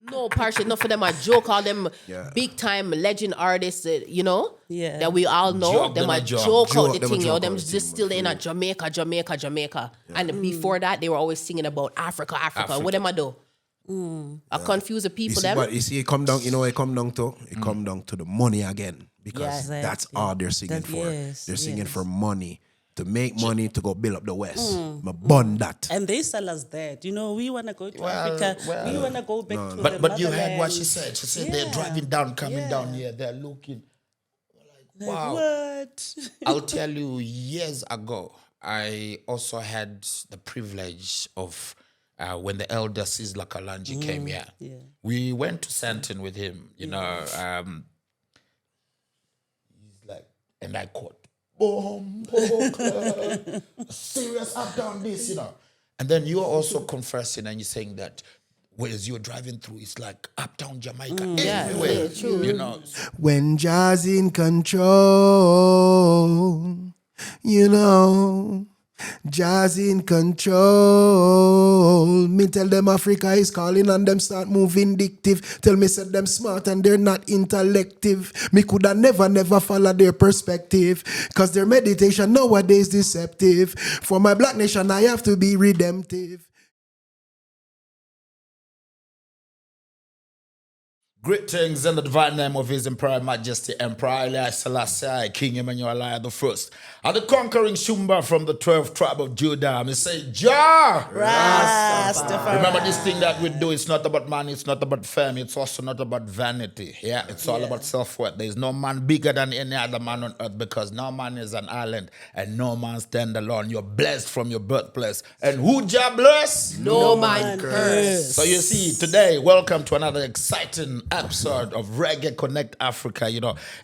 No, partially. Not for them. I joke. All them big time legend artists, that we all know. Them a joke out the thing, Them just still in a Jamaica. And before that, they were always singing about Africa. What them I do? I confuse the people. But you see, it come down. You know, what it come down to. It come down to the money again because that's all they're singing for. Yes, they're singing for money. To make money to go build up the West. Bun that. And they sell us that. We want to go to Africa. We want to go back to the But you heard what motherland. she said. She said they're driving down, coming down here. They're looking. Wow. What? I'll tell you, years ago, I also had the privilege of when the elder Sizzla Kalonji came here. Yeah. We went to Santon with him, he's like, and I quote, boom, serious up down this, And then you're also confessing and you're saying that whereas you're driving through, it's like uptown Jamaica everywhere. True. When Jah's in control, Jah's in control. Me tell them Africa is calling and them start move vindictive. Tell me said them smart and they're not intellective. Me coulda never follow their perspective. Cause their meditation nowadays deceptive. For my black nation I have to be redemptive. Greetings in the divine name of His Imperial Majesty Emperor Haile Selassie, King Emmanuel I the First, and the conquering Shumba from the 12th tribe of Judah. Me say, Jah! Rastafari. Remember this thing that we do, it's not about money, it's not about fame, it's also not about vanity. Yeah, it's all about self-worth. There's no man bigger than any other man on earth because no man is an island and no man stand alone. You're blessed from your birthplace. And who Jah bless? No man curse. So you see, today, welcome to another exciting episode of Reggae Connect Africa,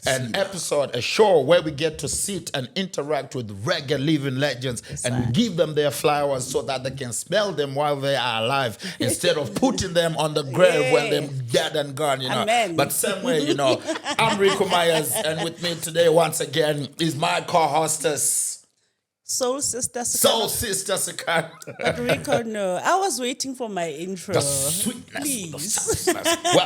an episode, a show where we get to sit and interact with reggae living legends and give them their flowers so that they can smell them while they are alive instead of putting them on the grave when they're dead and gone, Amen. But same way, I'm Rico Myers, and with me today once again is my co-hostess, Soul Sister. Sakan. But Rico, no. I was waiting for my intro. The sweetness, Please. the softness. Well,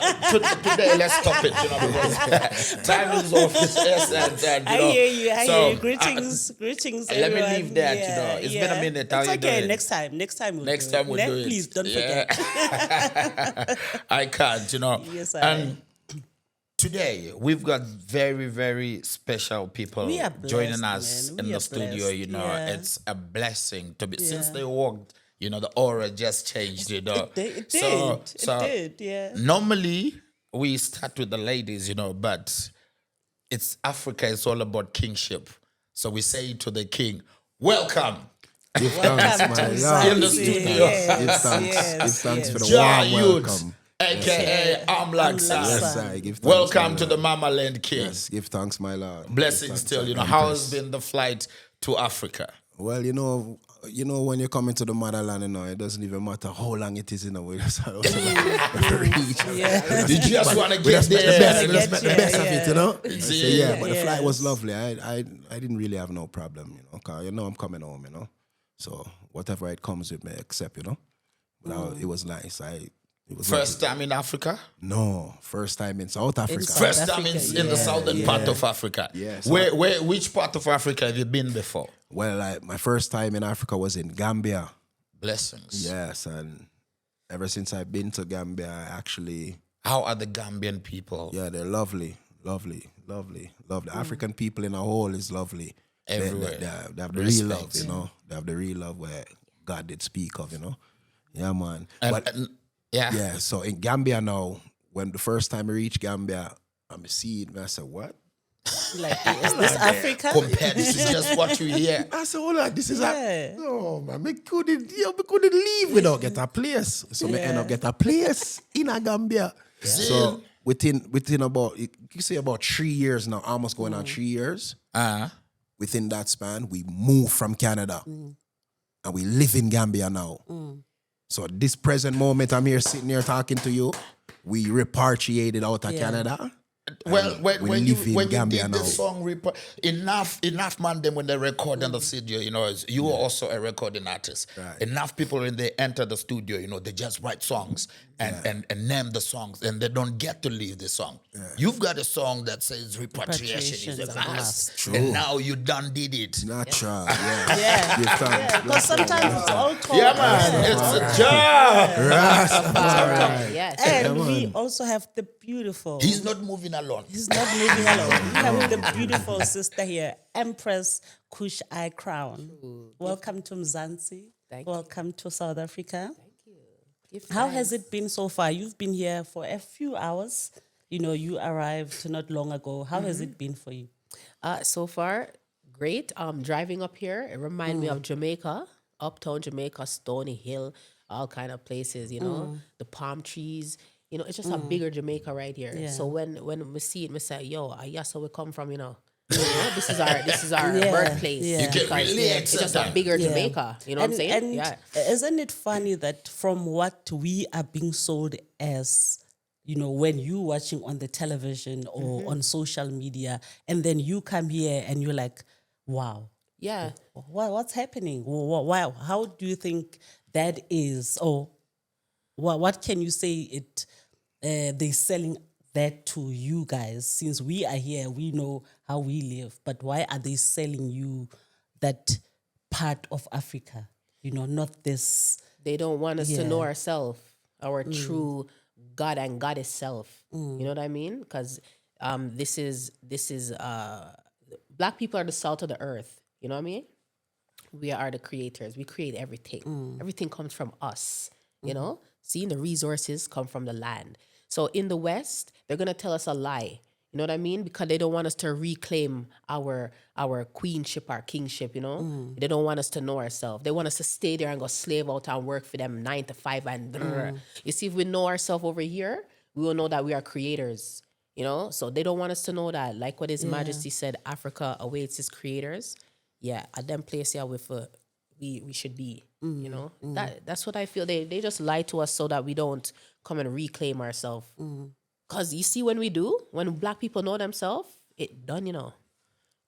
today let's stop it, because time is of this essence. And, I hear you. Greetings, let everyone. me leave that, It's been a minute. How It's you okay. doing? Next time we'll do it. Please don't forget. I can't, Yes, I And today, we've got very, very special people We are blessed, joining us man. in We the are studio. blessed. Yeah. It's a blessing to be. Since they walked, the aura just changed. It did. So It did, yeah. normally we start with the ladies, but it's Africa. It's all about kingship. So we say to the king, "Welcome." Give thanks, my In Lord. the studio. Give thanks for the Jah warm Youth, welcome. a.k.a. Amlak Son. Yes, I give thanks. Welcome my to the Lord. Mamaland King. Yes, give thanks, my Lord. Blessings Give still. thanks, How has been the flight to Africa? Well, when you're coming to the motherland, it doesn't even matter how long it is, we just reach. You just want to get The there. best of it, Yeah. But the flight was lovely. I didn't really have no problem, because I'm coming home, So whatever it comes with me, accept, But it was nice. It was First time in Africa? No, first time in South Africa. First time in the southern part of Africa. Yes. Which part of Africa have you been before? Well, my first time in Africa was in Gambia. Blessings. Yes, and ever since I've been to Gambia, I actually... How are the Gambian people? Yeah, they're lovely. African people in a whole is lovely. Everywhere. They have the real love, They have the real love where God did speak of, Yeah, man. Yeah, so in Gambia now, when the first time I reached Gambia, I'm seeing it, and I said, what? Like, is this Africa? Compare, this is just what you hear. I said, hold on, this is no, man, we couldn't leave without get a place. So we end up get a place in a Gambia. So within about, you say about 3 years now, almost going on 3 years, within that span, we moved from Canada and we live in Gambia now. So this present moment, I'm here sitting here talking to you. We repatriated out of Canada. Well, when you Gambia did now. the song, enough man, them when they record in the studio, you are also a recording artist. Right. Enough people when they enter the studio, they just write songs and name the songs, and they don't get to leave the song. You've got a song that says repatriation is a must, True. and now you done did it. Natural, Yeah. Because sometimes it's all talk. Yeah, man, it's a job. Yes. And we also have the beautiful. He's not moving alone. He's not moving alone. We have the beautiful sister here, Empress Kush I Krown. Welcome to Mzansi. Welcome to South Africa. Thank you. How has it been so far? You've been here for a few hours. You arrived not long ago. How has it been for you? So far, great. Driving up here, it reminds me of Jamaica, uptown Jamaica, Stony Hill, all kind of places, the palm trees. It's just a bigger Jamaica right here. Yeah. So when we see it, we say, yo, yes, where we come from, this is our birthplace. Yeah. You get Because, really it's just a excited. bigger Jamaica. You know what I'm saying? And Yeah. isn't it funny that from what we are being sold as, when you watching on the television or on social media, and then you come here and you're like, wow. Yeah. What's happening? Why? How do you think that is? Or what can you say they're selling that to you guys? Since we are here, we know how we live. But why are they selling you that part of Africa? Not this. They don't want us to know ourselves, our true God and Goddess self. You know what I mean? Because this is Black people are the salt of the earth. You know what I mean? We are the creators. We create everything. Everything comes from us. Seeing the resources come from the land. So in the West, they're gonna tell us a lie. You know what I mean? Because they don't want us to reclaim our queenship, our kingship, They don't want us to know ourselves. They want us to stay there and go slave out and work for them 9 to 5 and You see, if we know ourselves over here, we will know that we are creators, So they don't want us to know that. Like what His Majesty said, Africa awaits its creators. Yeah, at them place here we should be, That's what I feel. They just lie to us so that we don't come and reclaim ourselves. Because you see, when Black people know themselves, it done,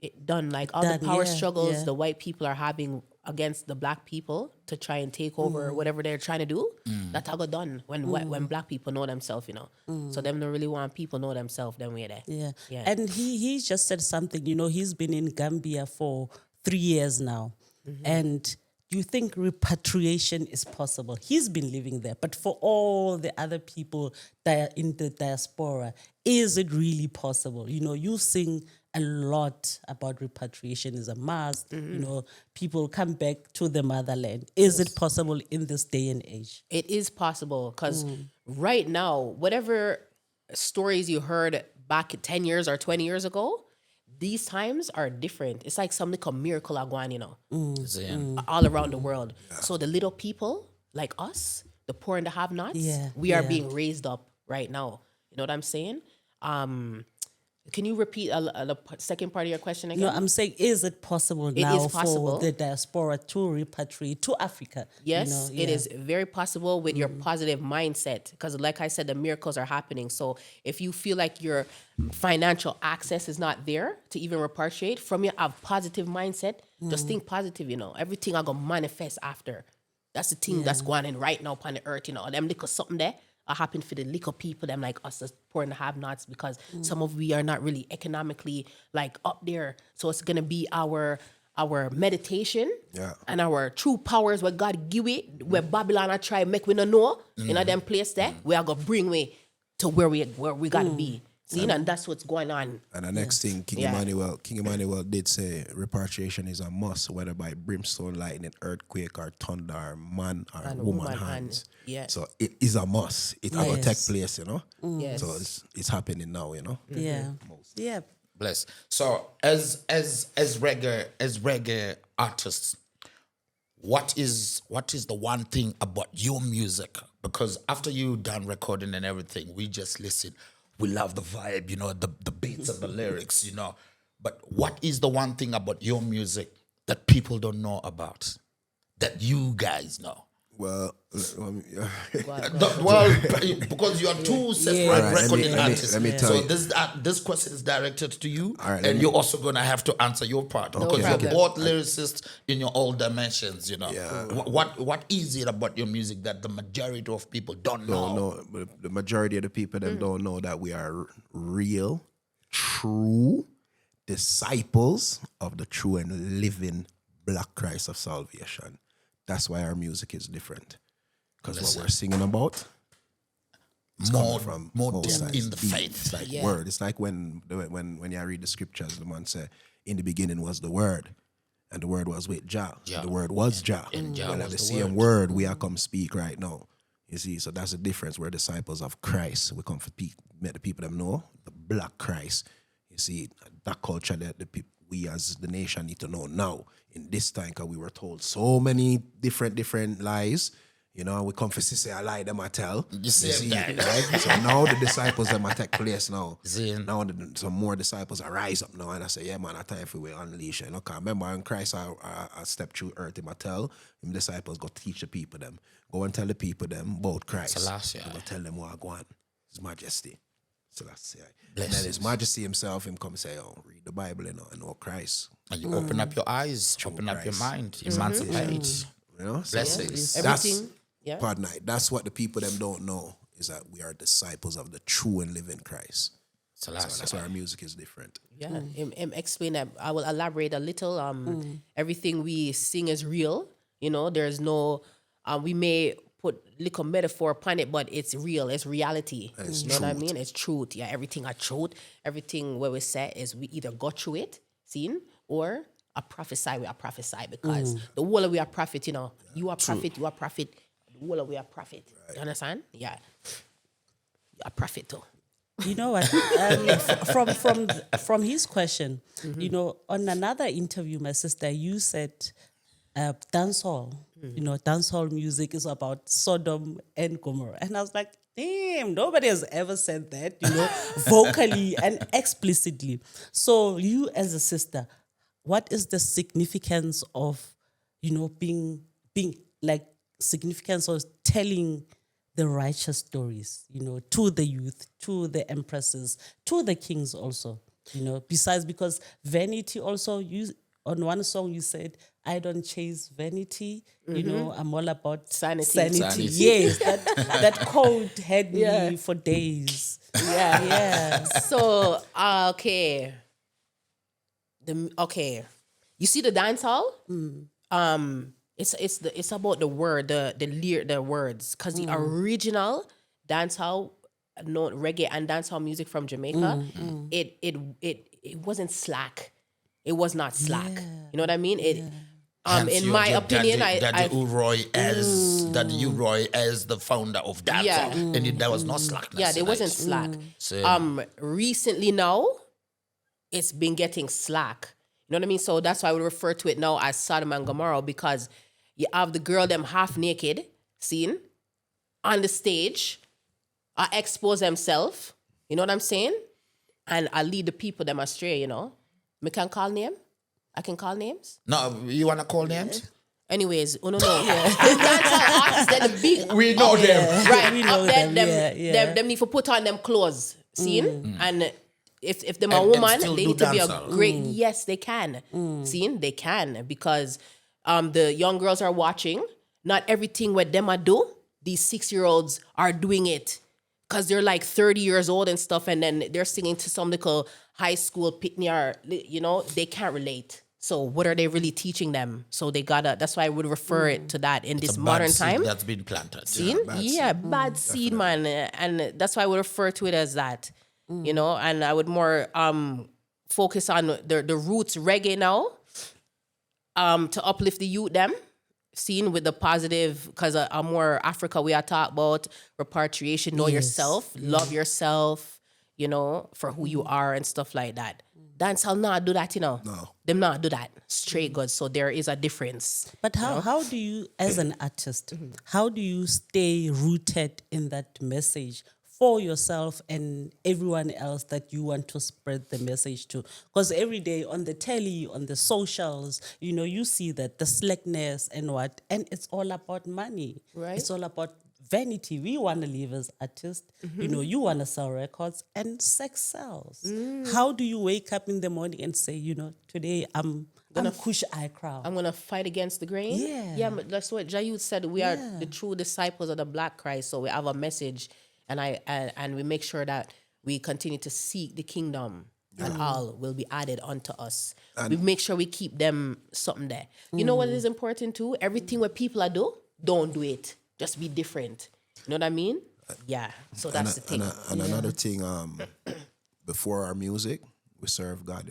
It done. Like all the power struggles the white people are having against the Black people to try and take over whatever they're trying to do, that's how got done when Black people know themselves, So them don't really want people know themselves, then we're there. Yeah. And he just said something, he's been in Gambia for 3 years now. And do you think repatriation is possible? He's been living there, but for all the other people that are in the diaspora, is it really possible? You sing a lot about repatriation is a must. People come back to the motherland. Is it possible in this day and age? It is possible because right now, whatever stories you heard back 10 years or 20 years ago, these times are different. It's like some little miracle are going, all around the world. Yeah. So the little people like us, the poor and the have-nots, we are being raised up right now. You know what I'm saying? Can you repeat the second part of your question again? No, I'm saying, is it possible now for the diaspora to repatriate to Africa? Yes, it is very possible with your positive mindset. Because like I said, the miracles are happening. So if you feel like your financial access is not there to even repatriate, from your positive mindset, just think positive, Everything are going to manifest after. That's the thing that's going on right now upon the earth, Them little something there. Happen for the little people, them like us, that's poor and the have-nots, because some of we are not really economically like up there. So it's gonna be our meditation and our true powers what God give it, where Babylon I try make we no know, them place there, we are gonna bring we to where we gotta be. See, and that's what's going on. And the next thing, King Emmanuel did say repatriation is a must, whether by brimstone, lightning, earthquake, or thunder, or man or woman hands. Yeah. So it is a must. It will take place, Yes. So it's happening now, Yeah. Yeah. Bless. So as reggae artists, what is the one thing about your music? Because after you done recording and everything, we just listen. We love the vibe, the beats and the lyrics, But what is the one thing about your music that people don't know about, that you guys know? Well, well, because you are two separate recording artists. Let me tell so you. this question is directed to you, right, and you're also going to have to answer your part because problem. you're both lyricists in your all dimensions. You know, Yeah. What is it about your music that the majority of people don't know? No, but the majority of the people them don't know that we are real, true disciples of the true and living Black Christ of salvation. That's why our music is different. Because what we're singing about is more from more both depth sides. in the Deep. faith. It's like word. It's like when you read the scriptures, the man say, in the beginning was the word, and the word was with Jah. The word was Jah. And Jah Well, was the the same word we are come speak right now. You see, so that's the difference. We're disciples of Christ. We come for make the people them know the Black Christ. You see, that culture that we as the nation need to know now. In this time, because we were told so many different lies. You know, we come for to say a lie, them I tell. You see that. Right? So now the disciples them I take place now. Now some more disciples are rise up now, and I say, yeah, man, a time for we unleash. You know, cause remember when Christ I step through earth, him I tell him disciples go teach the people them, go and tell the people them about Christ. Selassie. Go tell them what I go on. His Majesty. Selassie. And then His Majesty himself, him come say, oh, read the Bible, you know Christ. And you open up your eyes, open up your mind, emancipate. You know, so Blessings. Everything. Yeah. pardon I, that's what the people them don't know is that we are disciples of the true and living Christ. So that's why our music is different. Yeah, explain that. I will elaborate a little. Everything we sing is real. You know, there's no. We may put little metaphor upon it, but it's real. It's reality. It's you know what I truth. mean? It's truth. Yeah, everything are truth. Everything where we say is we either go through it, seen, or a prophesy. We are prophesy because the whole of we are prophet. You know, you are prophet. You are prophet. The whole of we are prophet. You understand? Yeah, you are prophet too. You know what? From his question, you know, on another interview, my sister, you said dancehall. You know, dancehall music is about Sodom and Gomorrah, and I was like, damn, nobody has ever said that. You know, vocally and explicitly. So, you as a sister, what is the significance of, you know, being like significance of telling the righteous stories, you know, to the youth, to the empresses, to the kings also, you know, besides because vanity also, you on one song you said, I don't chase vanity, you know, I'm all about sanity. Yes, that code had me for days. Yeah. So, okay. You see the dance hall? It's about the word, the words, because the original dancehall, reggae and dancehall music from Jamaica, it wasn't slack. It was not slack. You know what I mean? In my opinion, Daddy Uroy as the founder of dancehall, and there was no slackness. Yeah, there wasn't slack. So, recently now, it's been getting slack. You know what I mean? So that's why we refer to it now as Sodom and Gomorrah, because you have the girl them half naked, seen, on the stage, expose themselves, you know what I'm saying? And I lead the people them astray, you know? I can call name? I can call names? No, you want to call names? Anyways, no. The dancehall artists, they're the big... We know them. Right, we know them. Them need to put on them clothes, seen? And... If them a woman, they need to be a great. Yes, they can. Seen, they can, because the young girls are watching. Not everything what them a do, these 6-year-olds are doing it because they're like 30 years old and stuff, and then they're singing to some little high school pitney, or you know, they can't relate. So what are they really teaching them? So they gotta. That's why I would refer it to that in this modern time. That's been planted. Seen, bad seed, man, and that's why I would refer to it as that. You know, and I would more focus on the roots reggae now, to uplift the youth them, seen with the positive, because more Africa we are talk about repatriation, know yourself, love yourself, you know, for who you are and stuff like that. Dancehall not do that, you know. No. Them not do that. Straight good. So there is a difference. But how do you, as an artist, how do you stay rooted in that message for yourself and everyone else that you want to spread the message to. Because every day on the telly, on the socials, you see that the slackness and what, and it's all about money. Right. It's all about vanity. We want to live as artists. You want to sell records, and sex sells. How do you wake up in the morning and say, today I'm Kush I Krown. I'm gonna fight against the grain. Yeah. But that's what Jah Youth said. We are the true disciples of the Black Christ. So we have a message, and we make sure that we continue to seek the kingdom, and all will be added unto us. We make sure we keep them something there. You know what is important too? Everything what people are do, don't do it. Just be different. You know what I mean? Yeah. So that's the thing. And another thing, before our music, we serve God,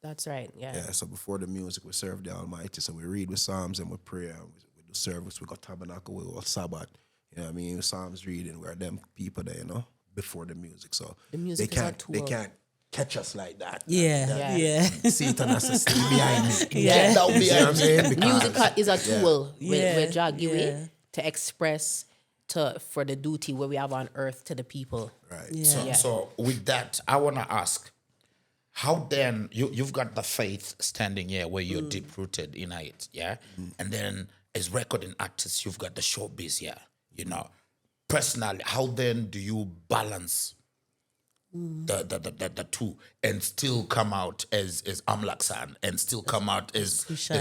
That's right. Yeah. Yeah, so before the music, we serve the Almighty. So we read with Psalms and we pray. And we do service. We got tabernacle. We got Sabbath. You know what I mean? Psalms reading. We're them people there, before the music. So the music is a tool. They can't catch us like that. Yeah. Satan has to stay behind me. Yeah. Down behind, you know what I'm saying? Music is a tool where Jah give it to express for the duty where we have on earth to the people. Right. Yeah. So with that, I want to ask, how then you've got the faith standing here where you're deep rooted in it, yeah, and then as recording artists, you've got the showbiz here, Personally, how then do you balance the two and still come out as Amlak Son and still come out as Kush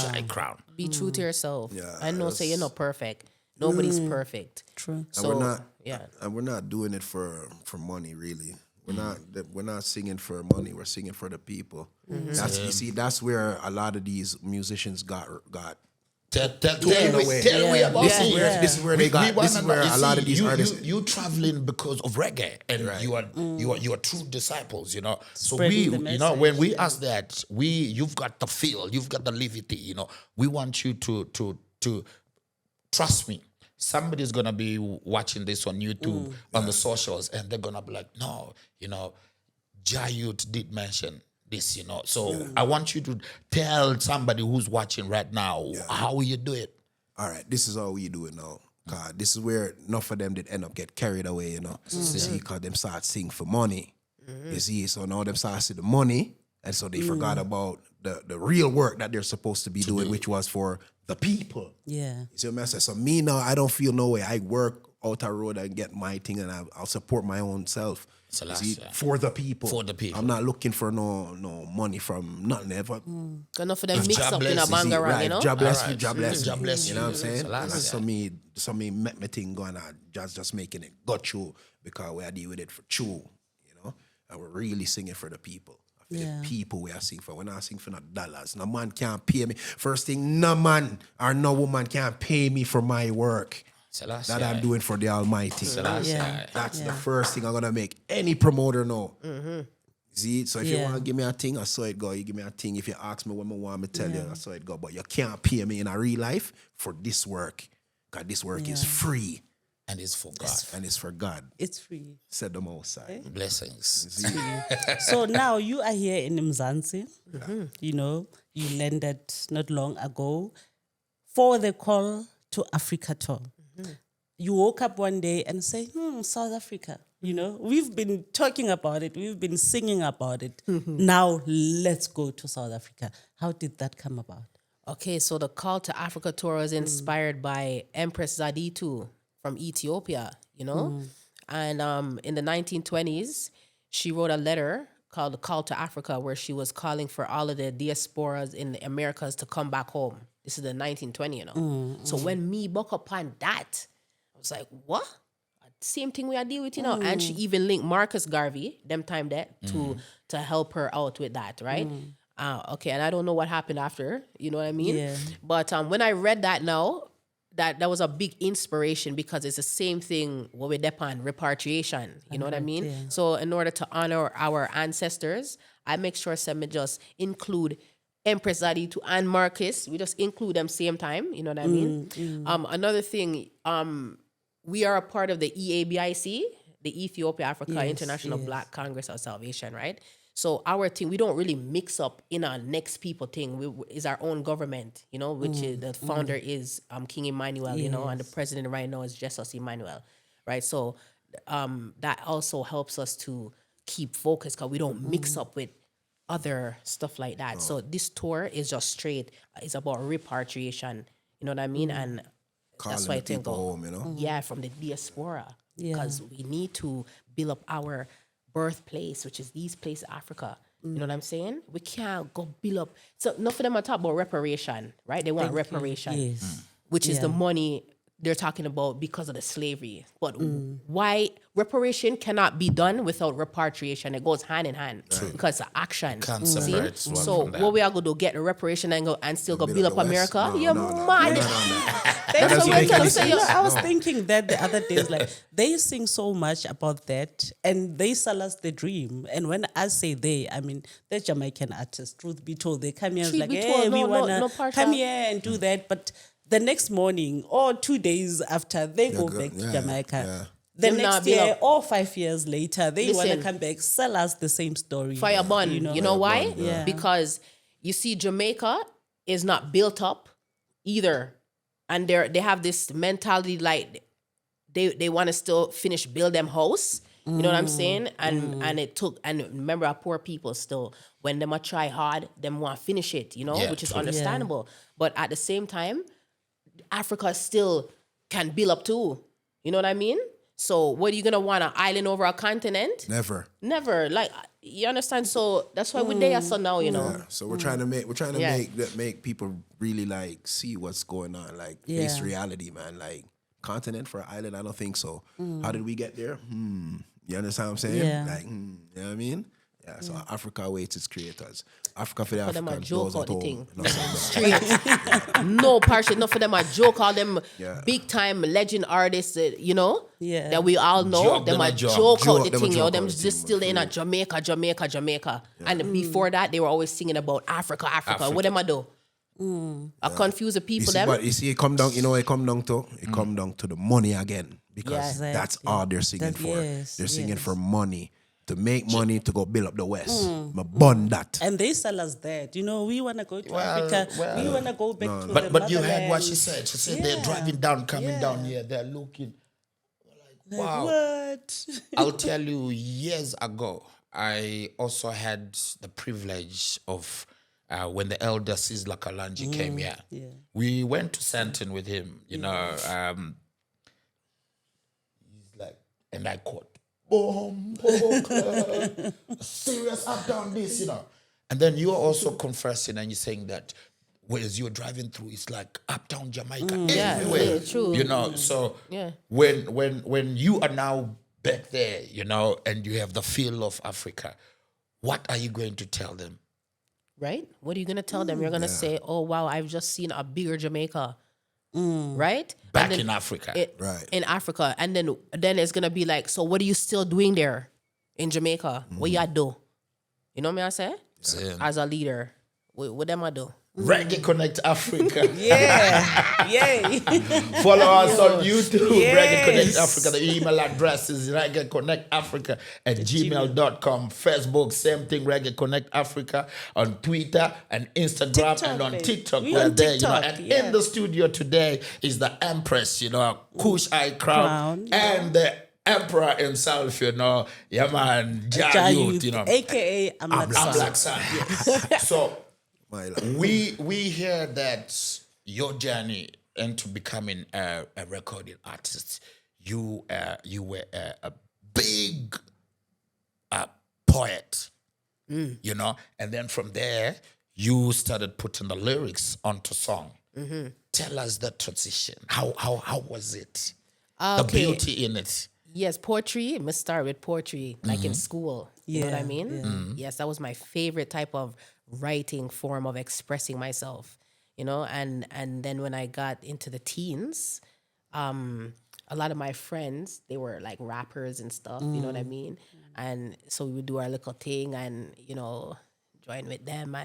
I Krown? Be true to yourself. Yeah, I know, say you're not perfect. Nobody's perfect. True. So And we're not doing it for money, really. We're not singing for money. We're singing for the people. That's where a lot of these musicians got Tell me about this is where they got. This is where a lot of these artists. You traveling because of reggae, and you are true disciples. So Spreading the message. when we ask that, you've got the feel, you've got the levity. We want you to trust me. Somebody's gonna be watching this on YouTube, on the socials, and they're gonna be like, no, Jah Youth did mention this, So I want you to tell somebody who's watching right now how you do it. All right, this is how we do it now. God, this is where enough of them did end up get carried away, You see, because them start singing for money. You see, so now them start see the money, and so they forgot about the real work that they're supposed to be doing, which was for the people. Yeah. You see what I'm saying? So me now, I don't feel no way. I work out a road and get my thing, and I'll support my own self. For the people. For the people. I'm not looking for no money from nothing ever. enough of them mix up in a bangarang, Job bless you, you. You know what I'm saying? So So me make my thing going on, just making it go true, because we are dealing with it for true, and we're really singing for the people. For the people we are singing for. We're not singing for no dollars. No man can't pay me. First thing, no man or no woman can't pay me for my work that I'm doing for the Almighty. That's the first thing I'm going to make any promoter know. See, so if you want to give me a thing, I saw it go. You give me a thing. If you ask me what I want me tell you, I saw it go. But you can't pay me in a real life for this work, because this work is free. And it's for God. And it's for God. It's free. Said the Most High. Blessings. So now you are here in Mzansi. You landed not long ago for the Call to Africa tour. You woke up one day and say, South Africa. We've been talking about it. We've been singing about it. Now let's go to South Africa. How did that come about? Okay, so the Call to Africa tour was inspired by Empress Zaditu from Ethiopia, And in the 1920s, she wrote a letter called The Call to Africa, where she was calling for all of the diasporas in the Americas to come back home. This is the 1920s, So when me buck upon that, I was like, what? Same thing we are dealing with, And she even linked Marcus Garvey, them time that, to help her out with that, right? Okay, and I don't know what happened after, you know what I mean? Yeah. But when I read that now, that was a big inspiration, because it's the same thing what we depend on, repatriation. You know what I mean? Yeah. So in order to honor our ancestors, I make sure me just include Empress Zaditu and Marcus. We just include them same time. You know what I mean? Another thing, we are a part of the EABIC, the Ethiopia Africa International Black Congress of Salvation, right? So our thing, we don't really mix up in our next people thing. Is our own government, which is, the founder is King Emmanuel, and the president right now is Jesus Emmanuel, right? So that also helps us to keep focused because we don't mix up with other stuff like that. So this tour is just straight. It's about repatriation. You know what I mean? And that's why I think home, you know? Yeah, from the diaspora. Because we need to build up our birthplace, which is these places, Africa. You know what I'm saying? We can't go build up. So enough of them are talking about reparation, right? They want reparation, which is the money they're talking about because of the slavery. But why reparation cannot be done without repatriation? It goes hand in hand because it's action. Can't separate one So from that. what we are going to do, get the reparation and go and still go build up the West? America? No, You're mad. doesn't make any sense. I was thinking that the other day, like they sing so much about that, and they sell us the dream. And when I say they, I mean the Jamaican artists. Truth be told, they come here and like, hey, we wanna come here and do that, but the next morning or 2 days after, they go back to Jamaica. Yeah. The Them next not build year up. or 5 years later, they want to Listen. come back, sell us the same story. Fire bun. You know why? Yeah. Because you see, Jamaica is not built up either. And they have this mentality like they want to still build them house. You know what I'm saying? And it took, and remember our poor people still, when them a try hard, them want to finish it, you know, Yeah, which is true. understandable. But at the same time, Africa still can build up too. You know what I mean? So what are you gonna want, an island over a continent? Never. Never. Like, you understand? So that's why we're there so now, you know. Yeah. So we're trying to make people really like see what's going on, like face reality, man. Like continent for an island, I don't think so. How did we get there? You understand what I'm saying? Yeah. Like, you know what I mean? Yeah. So Africa awaits its creators. Africa for the For them a Africans, joke those out at the home. thing. You know what I'm saying? No partial, enough for them a joke, all them big time legend artists, you know, that we all know. Joke them them a a joke. joke out the Them a thing, yo. joke Them out the just thing, still man, in for a Jamaica. And before that, they were always singing about Africa. What them a do? I confuse the You people see, them. but you see, it come down. You know, what it come down to. It come down to the money again, because Yeah. that's all they're singing That- for. yes, They're singing yes. for money, to make money to go build up the West. But bun that. And they sell us that. You know, we want to go to Well, Africa. well. We want to go back to the But you heard what motherland. she said. She said they're driving down, coming down here. They're looking. Like, wow. What? I'll tell you, years ago, I also had the privilege of when the elder Sizzla Kalanji came here. Yeah. We went to Santon with him, you know. He's like, and I quote, boom, serious up down this, you know. And then you're also confessing and you're saying that whereas you're driving through, it's like uptown Jamaica everywhere. yeah, true. You know, so Yeah. when you are now back there, you know, and you have the feel of Africa, what are you going to tell them? Right? What are you gonna tell them? You're gonna say, "Oh wow, I've just seen a bigger Jamaica." Right? Back And then in Africa. Right. In Africa. And then it's gonna be like, so what are you still doing there in Jamaica? What you do? You know what I say? Same. As a leader. What them I do? Reggae Connect Africa. Yeah. Yay. Follow us on YouTube, Yes. Reggae Connect Africa. The email address is reggaeconnectafrica@gmail.com. Facebook, same thing, Reggae Connect Africa. On Twitter and Instagram TikTok, and on babe. TikTok. We We're on there, TikTok, you know. And yeah. in the studio today is the Empress, you know, Kush I Krown, and the Emperor himself, you know, yeah man, Jah Youth, you know. AKA Amlak Son. So My love. we hear that your journey into becoming a recording artist, you were a big poet, you know, and then from there you started putting the lyrics onto song. Tell us the transition. How was it? The beauty in it. Yes, poetry. I'm gonna start with poetry, like in school. You know what I Yeah, mean? Yes, that was my favorite type of writing form of expressing myself. You know, and then when I got into the teens, a lot of my friends, they were like rappers and stuff. You know what I mean? And so we would do our little thing and, you know, join with them.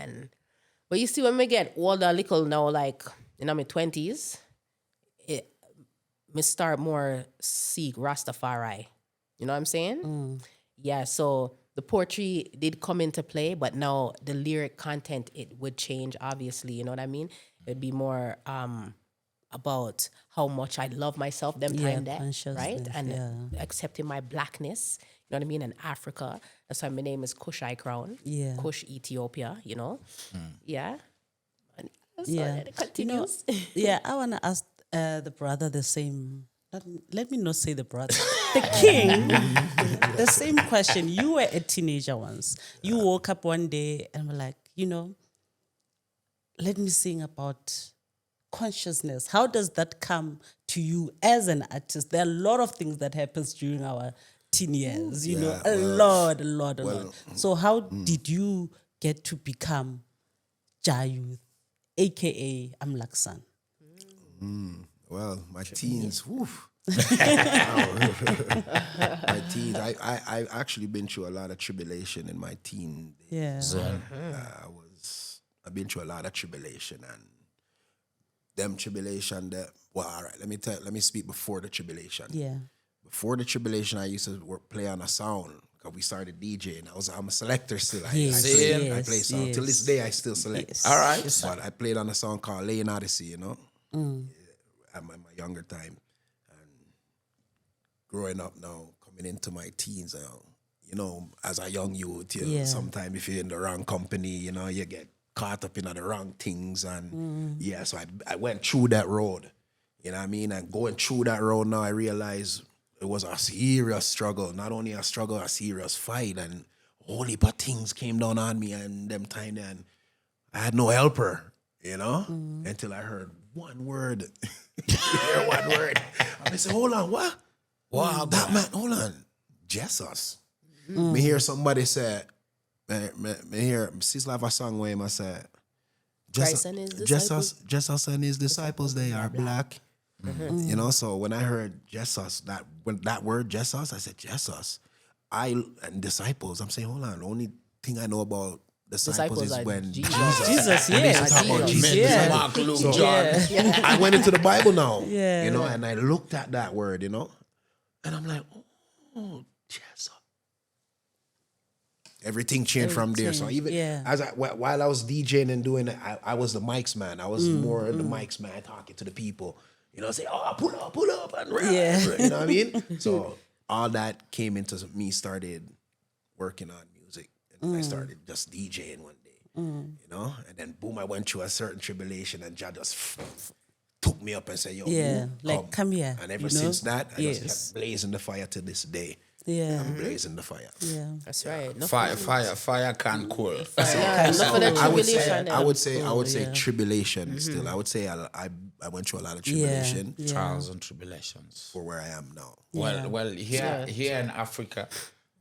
But you see, when we get older, little now, like, you know, my 20s, me start more seek Rastafari. You know what I'm saying? Yeah, so the poetry did come into play, but now the lyric content, it would change, obviously. You know what I mean? It'd be more about how much I love myself them time there, right? consciousness, And accepting my blackness, you know what I mean, in Africa. That's why my name is Kush I Krown. Yeah. Kush Ethiopia, you know? Yeah. And so Yeah. it continues. I want to ask the brother the same. Let me not say the brother. The king, the same question. You were a teenager once. You woke up one day and were like, let me sing about consciousness. How does that come to you as an artist? There are a lot of things that happens during our teen years, a lot. So how did you get to become Jah Youth, aka Amlak Son? Well, my teens, my teens, I actually been through a lot of tribulation in my teen days. I've been through a lot of tribulation, and them tribulation all right, let me speak before the tribulation. Yeah. Before the tribulation, I used to play on a sound because we started DJing. I'm a selector still. I play sound. Till this day, I still select. Yes. All right. But I played on a song called Lane Odyssey, at my younger time. And growing up now, coming into my teens now, as a young youth, sometimes if you're in the wrong company, you get caught up in the wrong things. And so I went through that road, you know what I mean? And going through that road now, I realized it was a serious struggle. Not only a struggle, a serious fight. And a whole heap of things came down on me and them time then. I had no helper, until I heard one word. One word. And I said, hold on, what? Wow, that man, hold on. Jesus. Me hear somebody say, me hear, sister have a song where I say, Christ and his disciples. Jesus and his disciples, they are black. So when I heard Jesus, that word Jesus, I said, Jesus. And disciples, I'm saying, hold on, the only thing I know about disciples is when Jesus, Mark, Luke, John. I went into the Bible now, and I looked at that word, and I'm like, oh, Jesus. Everything changed from there. So even while I was DJing and doing it, I was the mics man. I was more the mics man talking to the people. Say, oh, pull up, and rap. You know what I mean? So all that came into me, started working on music. And I started just DJing one day, and then boom, I went through a certain tribulation, and Jah just took me up and said, yo, come here. And ever since that, I just kept blazing the fire to this day. Yeah. I'm blazing the fire. Yeah. That's right. Fire can't cool. I would say tribulation still. I would say I went through a lot of tribulation. Trials and tribulations. For where I am now. Well, here in Africa,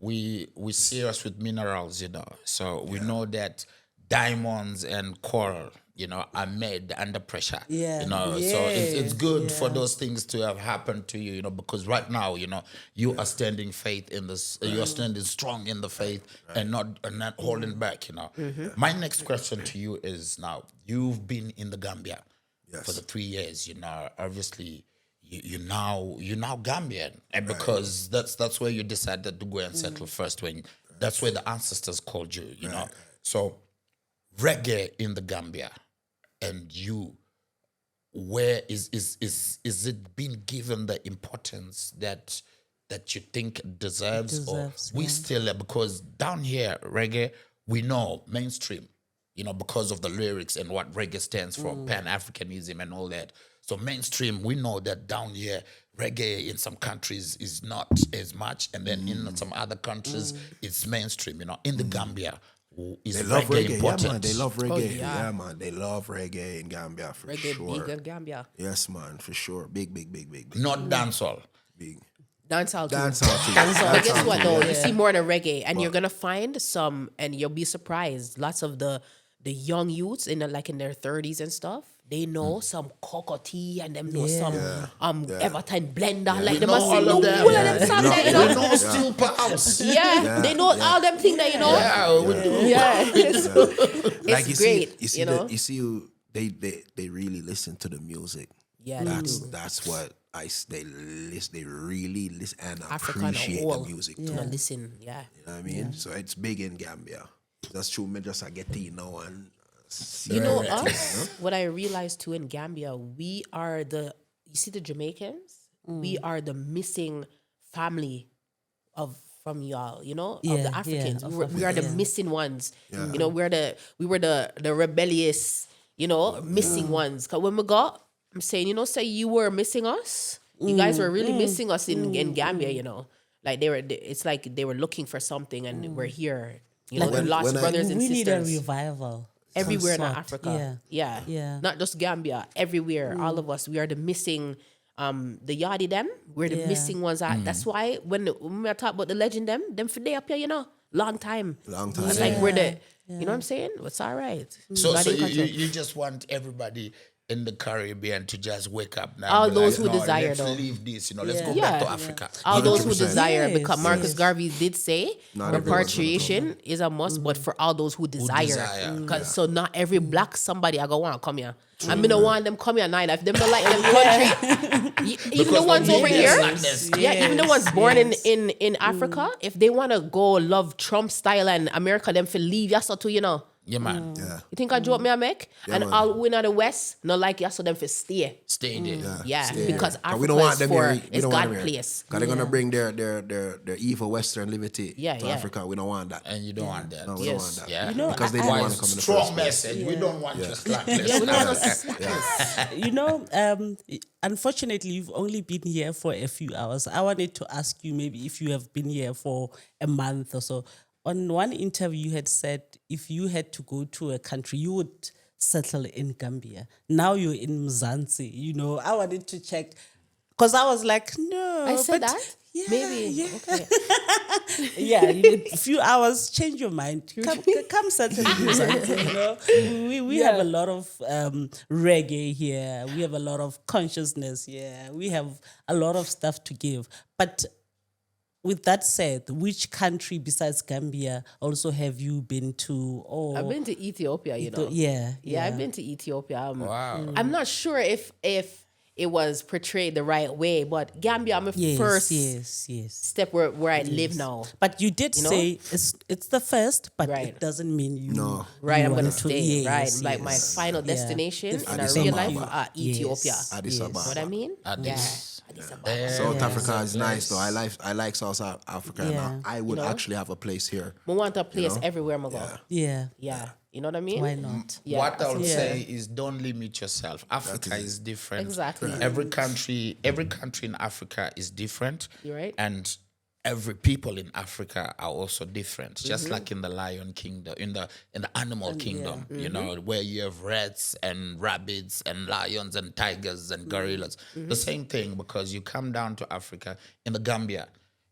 we serious with minerals, So we know that diamonds and coral, are made under pressure. Yeah. So it's good for those things to have happened to you, because right now, you are standing faith in this, you are standing strong in the faith and not holding back, My next question to you is, now you've been in the Gambia for the 3 years, obviously you now Gambian, and because that's where you decided to go and settle first, when that's where the ancestors called you, know. So reggae in the Gambia, and where is it being given the importance that you think it deserves or we still, because down here reggae, we know mainstream, because of the lyrics and what reggae stands for, Pan-Africanism and all that. So mainstream, we know that down here reggae in some countries is not as much, and then in some other countries it's mainstream. In the Gambia, is reggae important? Yeah, man, they love reggae. Oh, yeah. Man, they love reggae in Gambia for reggae sure. big in Gambia. Yes, man, for sure. Big. Not dancehall. Big. Dancehall too. Dancehall. But guess what though? You see more than reggae, and you're gonna find some, and you'll be surprised. Lots of the young youths in their 30s and stuff, they know some cocoa tea, and them know some Everton blender. Like they must know all of them songs that, We know Steel Pals. They know all them things that, Yeah, we do. It's great. You see, they really listen to the music. Yeah, that's what they really listen and Africa appreciate the music too. Listen, You know what I mean? So it's big in Gambia. That's true. Me just I get to and You know us. What I realized too in Gambia, we are you see the Jamaicans. We are the missing family from y'all, you know, of the Africans. We are the missing ones. You know, we were the rebellious, you know, missing ones. Cause when we got, I'm saying, you know, say you were missing us. You guys were really missing us in Gambia, you know. Like it's like they were looking for something and we're here. You know, Like the lost brothers and we sisters. need a revival. Everywhere in Some sort. Africa. Yeah. Not just Gambia. Everywhere. All of us. We are the missing the yardie them. We're the missing ones. That's why when I talk about the legend them for they up here, you know, long time. It's like we're the you know what I'm saying? It's all right. So you just want everybody in the Caribbean to just wake up now. All those who desire, let's though. leave this, you know, let's go back to Africa. All those who desire, Yes, because Marcus Garvey did say Not everyone's gonna repatriation is a must, but for all those who desire. So not every black somebody I go want to come here. I mean, don't want them come here neither. If them don't like them country, even the ones over here, even the ones born in Africa, if they want to go love Trump style and America, them for leave, yes, too, you know. Yeah, man. Yeah. You think I joke me I make? And man. all win of the West, not like yes, so them for stay. Stay there. Because Africa we don't want is them for here. We it's don't want God them here. place. Because they're gonna bring their evil Western liberty to Africa. We don't want that. And you don't want that. No, we don't want that. Yeah. You know, Because they didn't want to come in the Strong first place. message. We don't want your slackness. We don't want us. You know, unfortunately, you've only been here for a few hours. I wanted to ask you maybe if you have been here for a month or so. On one interview, you had said if you had to go to a country, you would settle in Gambia. Now you're in Mzansi. You know, I wanted to check because I was like, no. I said but that? Yeah, Maybe. Yeah. Okay. Yeah, you need a few hours, change your mind. Come settle in Mzansi, you know. We have a lot of reggae here. We have a lot of consciousness here. We have a lot of stuff to give. But with that said, which country besides Gambia also have you been to? Or I've been to Ethiopia, you know. Yeah, I've been to Ethiopia. Wow. I'm not sure if it was portrayed the right way, but Gambia, I'm first step where I live now. But you did say it's the first, but it doesn't mean you. No. Right, I'm want gonna stay. Yes, Right, like my yes. final destination in Addis a real Ababa. life, Ethiopia. Addis Ababa. Know what I mean? Addis. Addis Ababa. South Africa is nice though. I like South Africa. And Yeah. I would actually have a place here. I want a place everywhere I go. Yeah. You know what I mean? Why not? Yeah. What I would say is don't limit yourself. Africa is different. Exactly. Every country in Africa is different. You're right. And every people in Africa are also different. Just like in the lion kingdom, in the animal kingdom, you know, where you have rats and rabbits and lions and tigers and gorillas. The same thing, because you come down to Africa, in the Gambia,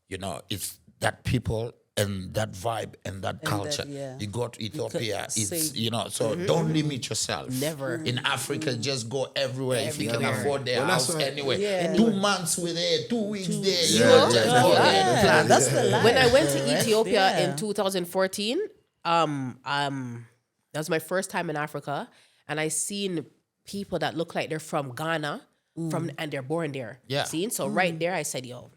you know, it's that people and that vibe and that culture. You go to Ethiopia, it's, you know, so don't limit yourself. Never. In Africa, just go everywhere. If you can afford their Well, that's house why- anyway. 2 months with there, 2 weeks there. You Yeah, know, yeah, just yeah. go there. Yeah, Plan. that's the life. When I went to right? Ethiopia Yeah. in 2014, that was my first time in Africa, and I seen people that look like they're from Ghana, and they're born there. Yeah. Seen? So right there, I said, yo.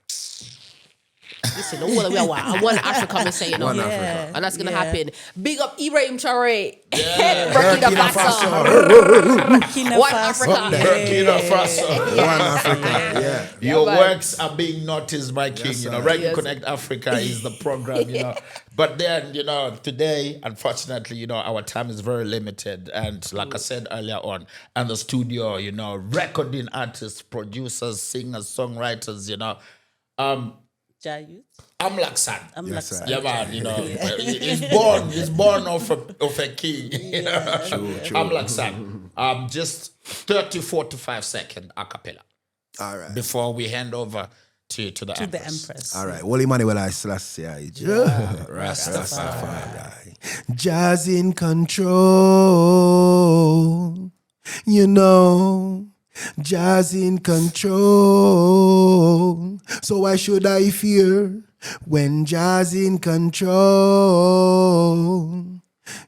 Listen, I want Africa, I say, you know, One Africa. and that's gonna happen. Big up Ibrahim Traore, Yeah. Burkina Faso, Burkina One Faso. Africa. Burkina Faso. One Africa. Yeah. Your man. works are being noticed by King. Yes, You know, sir. Reggae Yes. Connect Africa is the program, you know. But then, you know, today, unfortunately, you know, our time is very limited. And like I said earlier on, and the studio, you know, recording artists, producers, singers, songwriters, you know. Jah Youth. Amlak Son. Amlak sir. Son. Yeah, man, you know, he's born of a king. You know? True. Amlak Son. Just 30, 45 second a cappella All right. before we hand over to the To the Empress. Empress. All right. Well, Emmanuel, I Selassie. Rastafari. Jazz in control. You know. Jazz in control. So why should I fear when Jazz in control?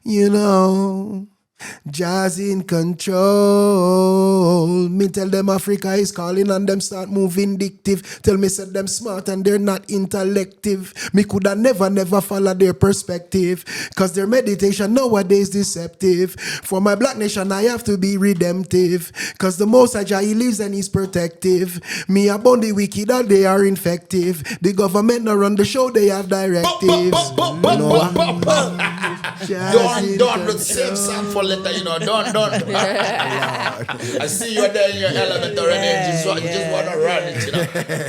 You know. Jazz in control. Me tell them Africa is calling and them start move vindictive. Tell me said them smart and they're not intellective. Me coulda never follow their perspective. Cause their meditation nowadays deceptive. For my black nation I have to be redemptive. Cause the most Jah he lives and he's protective. Me upon the wicked all they are infective. The government not run the show, they have directives. Don't the same song for later, don't. I see you there in your element already. You just want to run it,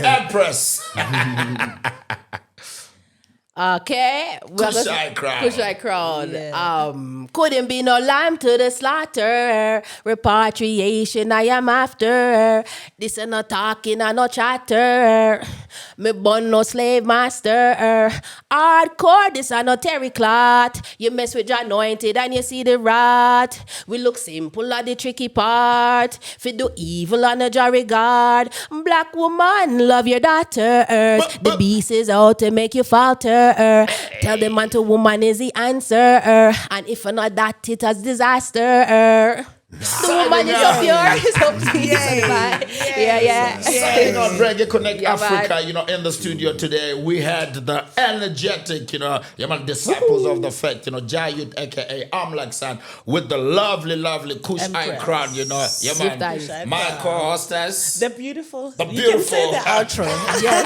Empress. Okay, Kush I Krown. Kush I Krown. Yeah. Couldn't be no lamb to the slaughter. Repatriation I am after. This ain't no talking and no chatter. Me born no slave master. Hardcore, this ain't no terry clot. You mess with your anointed and you see the rot. We look simple at the tricky part. Fi do evil on a jar regard. Black woman, love your daughter. The beast is out to make you falter. Tell the man to woman is the answer. And if not that, it has disaster. The woman is up here. Yeah. Signing on Reggae Connect Africa, in the studio today, we had the energetic, disciples of the faith, Jah Youth, aka Amlak Son, with the lovely Kush I Krown, man. My co-hostess. The beautiful. You can say the outro. Yes.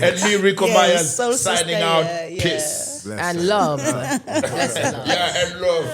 And me, Rico Myers, signing out. Peace. And love. Yeah, and love.